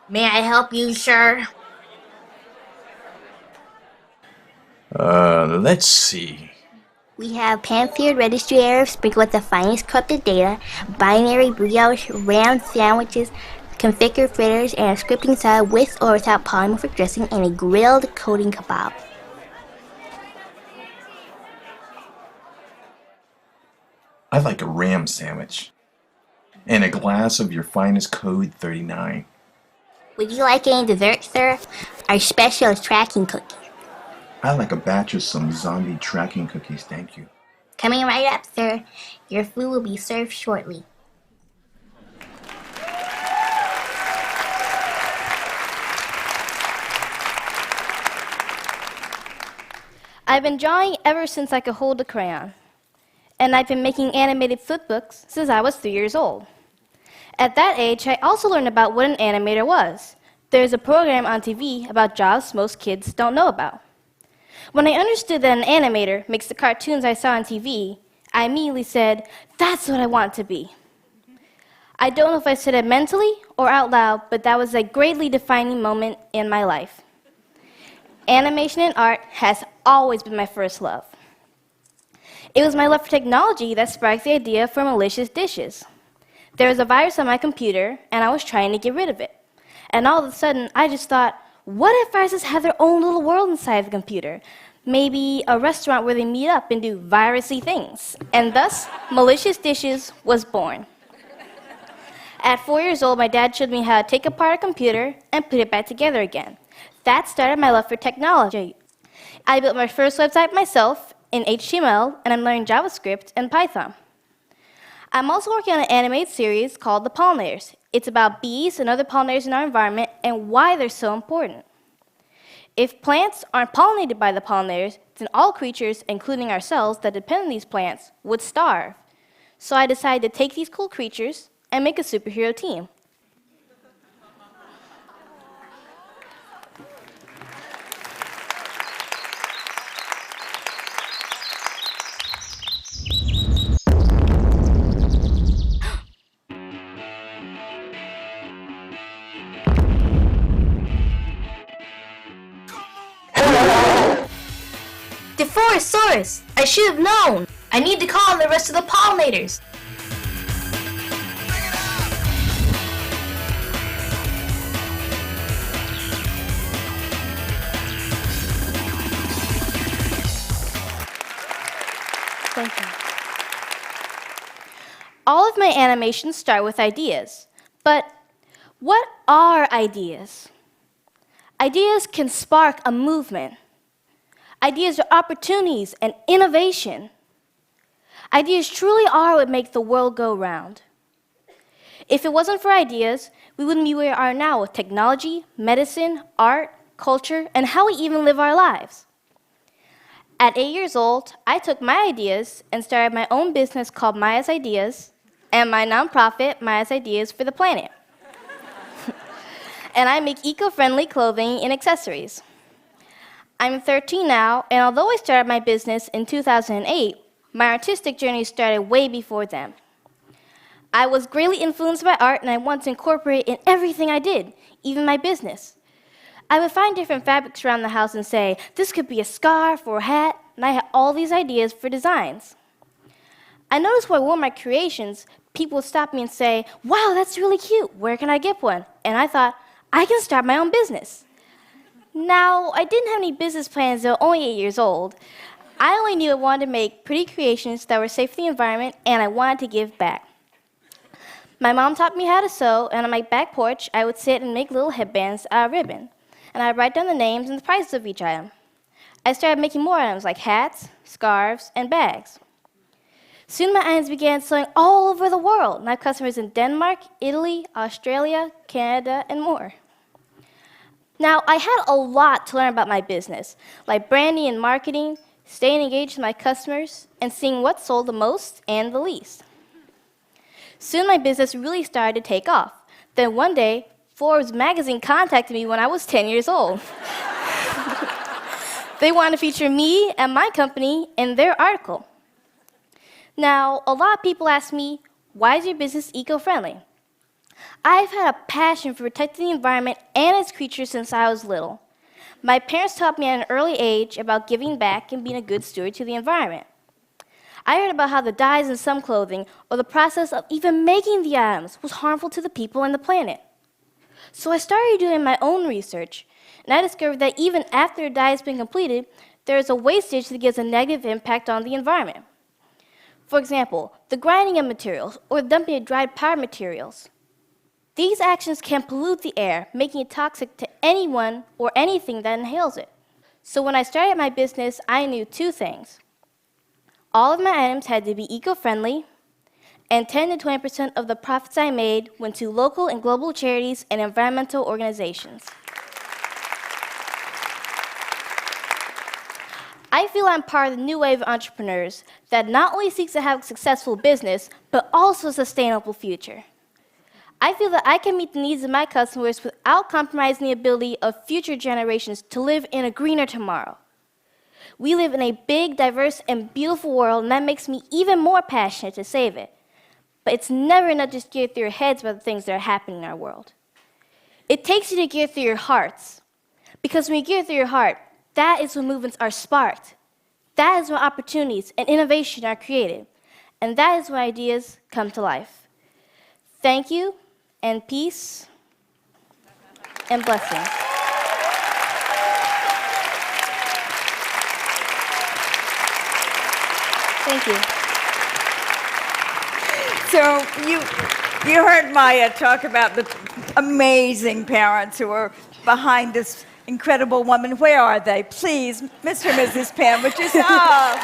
May I help you, sir? Let's see. We have pan-feared registry errors sprinkled with the finest corrupted data, binary brioche, RAM sandwiches, configured fritters, and a scripting salad with or without polymorphic dressing, and a grilled coating kebab. I'd like a ram sandwich and a glass of your finest Code 39. Would you like any dessert, sir? Our special is tracking cookies. I'd like a batch of some zombie tracking cookies, thank you. Coming right up, sir. Your food will be served shortly. I've been drawing ever since I could hold a crayon, and I've been making animated flipbooks since I was 3 years old. At that age, I also learned about what an animator was. There's a program on TV about jobs most kids don't know about. When I understood that an animator makes the cartoons I saw on TV, I immediately said, that's what I want to be. I don't know if I said it mentally or out loud, but that was a greatly defining moment in my life. Animation and art has always been my first love. It was my love for technology that sparked the idea for malicious dishes. There was a virus on my computer, and I was trying to get rid of it. And all of a sudden, I just thought, what if viruses have their own little world inside the computer? Maybe a restaurant where they meet up and do virusy things. And thus, Malicious Dishes was born. At 4 years old, my dad showed me how to take apart a computer and put it back together again. That started my love for technology. I built my first website myself in HTML, and I'm learning JavaScript and Python. I'm also working on an animated series called The Pollinators. It's about bees and other pollinators in our environment and why they're so important. If plants aren't pollinated by the pollinators, then all creatures, including ourselves that depend on these plants, would starve. So I decided to take these cool creatures and make a superhero team. The forest source! I should have known! I need to call on the rest of the pollinators! Thank you. All of my animations start with ideas. But what are ideas? Ideas can spark a movement. Ideas are opportunities and innovation. Ideas truly are what make the world go round. If it wasn't for ideas, we wouldn't be where we are now with technology, medicine, art, culture, and how we even live our lives. At 8 years old, I took my ideas and started my own business called Maya's Ideas and my nonprofit, Maya's Ideas for the Planet. And I make eco-friendly clothing and accessories. I'm 13 now, and although I started my business in 2008, my artistic journey started way before then. I was greatly influenced by art, and I wanted to incorporate it in everything I did, even my business. I would find different fabrics around the house and say, this could be a scarf or a hat, and I had all these ideas for designs. I noticed when I wore my creations, people would stop me and say, wow, that's really cute, where can I get one? And I thought, I can start my own business. Now, I didn't have any business plans until only 8 years old. I only knew I wanted to make pretty creations that were safe for the environment, and I wanted to give back. My mom taught me how to sew, and on my back porch, I would sit and make little headbands out of ribbon. And I'd write down the names and the prices of each item. I started making more items like hats, scarves, and bags. Soon my items began selling all over the world, and I have customers in Denmark, Italy, Australia, Canada, and more. Now, I had a lot to learn about my business, like branding and marketing, staying engaged with my customers, and seeing what sold the most and the least. Soon my business really started to take off. Then one day, Forbes magazine contacted me when I was 10 years old. They wanted to feature me and my company in their article. Now, a lot of people ask me, why is your business eco-friendly? I've had a passion for protecting the environment and its creatures since I was little. My parents taught me at an early age about giving back and being a good steward to the environment. I heard about how the dyes in some clothing or the process of even making the items was harmful to the people and the planet. So I started doing my own research, and I discovered that even after a dye has been completed, there is a wastage that gives a negative impact on the environment. For example, the grinding of materials or dumping of dried powder materials. These actions can pollute the air, making it toxic to anyone or anything that inhales it. So when I started my business, I knew two things. All of my items had to be eco-friendly, and 10 to 20% of the profits I made went to local and global charities and environmental organizations. I feel I'm part of the new wave of entrepreneurs that not only seeks to have a successful business, but also a sustainable future. I feel that I can meet the needs of my customers without compromising the ability of future generations to live in a greener tomorrow. We live in a big, diverse, and beautiful world, and that makes me even more passionate to save it. But it's never enough to just gear through your heads about the things that are happening in our world. It takes you to gear through your hearts. Because when you gear through your heart, that is when movements are sparked. That is when opportunities and innovation are created. And that is when ideas come to life. Thank you, and peace, and blessings. Thank you. So you heard Maya talk about the amazing parents who are behind this incredible woman. Where are they? Please, Mr. and Mrs. Penn, would you stop?